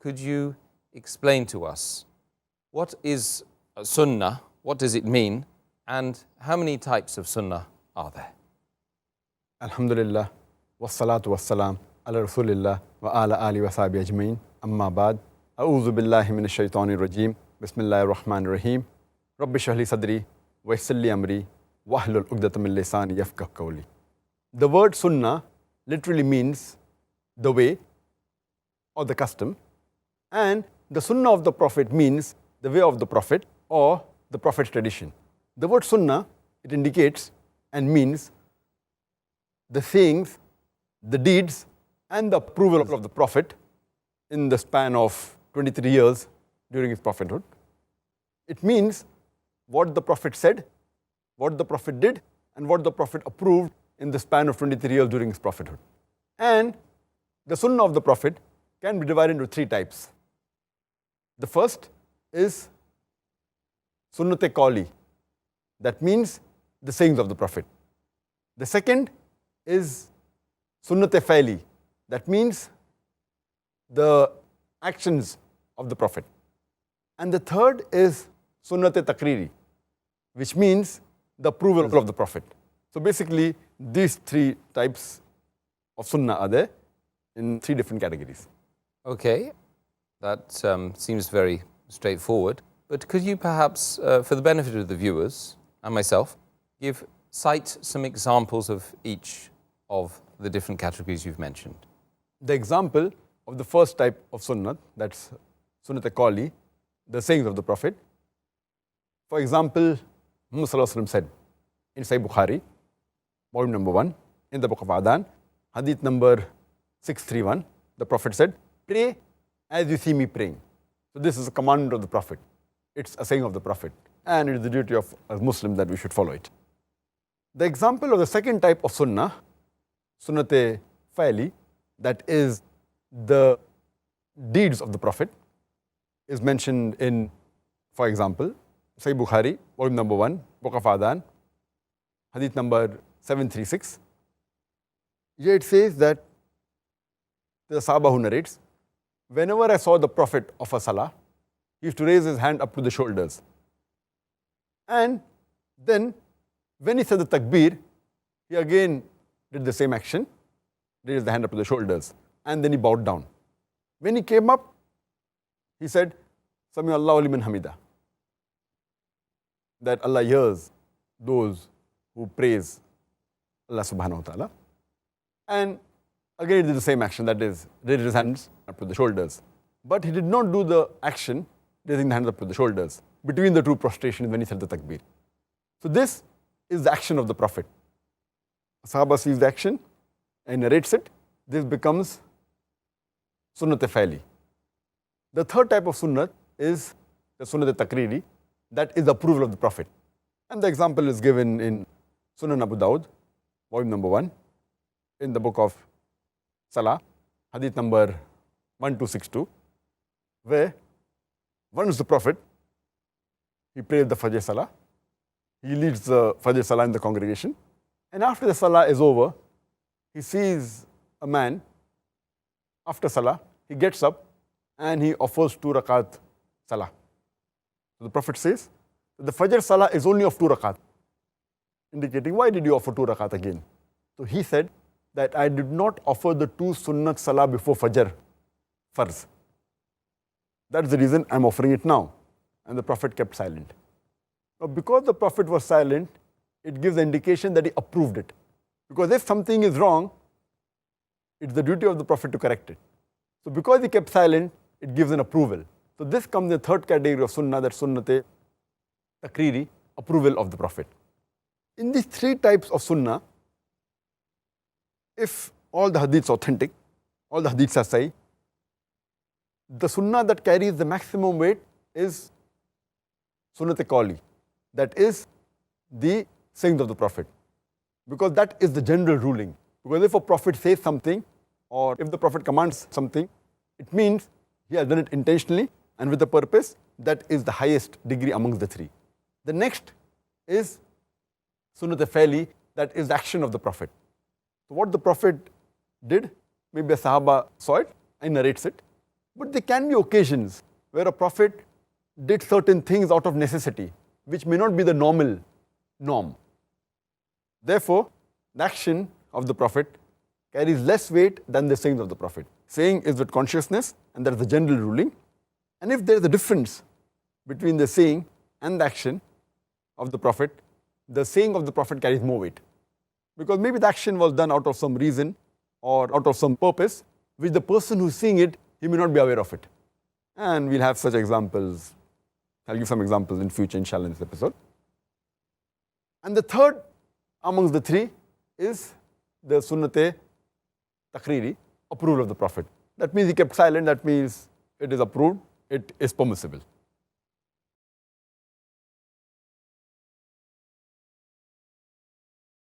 could you explain to us what is Sunnah, what does it mean, and how many types of Sunnah are there? Alhamdulillah, wassalatu wassalam ala rasulillah wa ala ali wa sahbihi ajmain, amma ba'd. A'udhu billahi minash shaitanir rajim, bismillahir rahmanir rahim. Rabbi shrah li sadri wa yassir li amri wahlul 'uqdatam min lisani yafqahu qawli. The word Sunnah literally means the way or the custom, and the Sunnah of the Prophet means the way of the Prophet or the Prophet's tradition. The word Sunnah, it indicates and means the sayings, the deeds, and the approval of the Prophet in the span of 23 years during his prophethood. It means what the Prophet said, what the Prophet did, and what the Prophet approved in the span of 23 years during his prophethood. And the Sunnah of the Prophet can be divided into three types. The first is Sunnat-e Qawli, that means the sayings of the Prophet. The second is Sunnat-e Fa'li, that means the actions of the Prophet. And the third is Sunnat-e Takriri, which means the approval of the Prophet. So basically, these three types of Sunnah are there in three different categories. Okay, that seems very straightforward. But could you perhaps, for the benefit of the viewers and myself, cite some examples of each of the different categories you've mentioned? The example of the first type of Sunnah, that's Sunnat-e Qawli, the sayings of the Prophet. For example, Muhammad Sallallahu Alaihi Wasallam said in Sahih Bukhari, volume number 1, in the book of Adhan, hadith number 631, the Prophet said, "Pray as you see me praying." So this is a commandment of the Prophet. It's a saying of the Prophet, and it is the duty of a Muslim that we should follow it. The example of the second type of Sunnah, Sunnat-e Fa'li, that is the deeds of the Prophet, is mentioned in, for example, Sahih Bukhari, volume number 1, book of Adhan, hadith number 736. Here it says that the Sahaba who narrates, whenever I saw the Prophet of a Salah, he used to raise his hand up to the shoulders. And then, when he said the Takbir, he again did the same action, raised the hand up to the shoulders, and then he bowed down. When he came up, he said, Sami Allahu liman hamida, that Allah hears those who praise Allah subhanahu wa ta'ala. And again he did the same action, that is, raised his hands up to the shoulders. But he did not do the action, raising the hands up to the shoulders, between the two prostrations when he said the Takbir. So this is the action of the Prophet. Sahaba sees the action and narrates it. This becomes Sunnat-e Fa'li. The third type of Sunnat is the Sunnat-e Takriri, that is the approval of the Prophet. And the example is given in Sunan Abu Dawud, volume number 1, in the book of Salah, hadith number 1262, where once the Prophet, he prayed the Fajr Salah, he leads the Fajr Salah in the congregation, and after the Salah is over, he sees a man, after Salah, he gets up and he offers 2 rakat Salah. So the Prophet says, the Fajr Salah is only of 2 rakat, indicating, why did you offer 2 rakat again? So he said that I did not offer the 2 Sunnat Salah before Fajr, Farz. That's the reason I'm offering it now. And the Prophet kept silent. Now, because the Prophet was silent, it gives the indication that he approved it. Because if something is wrong, it's the duty of the Prophet to correct it. So because he kept silent, it gives an approval. So this comes in the third category of Sunnah, that Sunnat-e Takriri, approval of the Prophet. In these three types of Sunnah, if all the hadiths are authentic, all the hadiths are sahih, the Sunnah that carries the maximum weight is Sunnat-e Qawli, that is the sayings of the Prophet. Because that is the general ruling. Because if a Prophet says something, or if the Prophet commands something, it means he has done it intentionally and with a purpose. That is the highest degree amongst the three. The next is Sunnat-e Fa'li, that is the action of the Prophet. So what the Prophet did, maybe a Sahaba saw it and narrates it. But there can be occasions where a prophet did certain things out of necessity, which may not be the normal norm. Therefore, the action of the prophet carries less weight than the sayings of the prophet. Saying is with consciousness, and that is the general ruling. And if there is a difference between the saying and the action of the prophet, the saying of the prophet carries more weight. Because maybe the action was done out of some reason or out of some purpose, which the person who is seeing it, he may not be aware of it. And we'll have such examples. I'll give some examples in future, inshallah, in this episode. And the third amongst the three is the sunnate takriri, approval of the prophet. That means he kept silent, that means it is approved, it is permissible.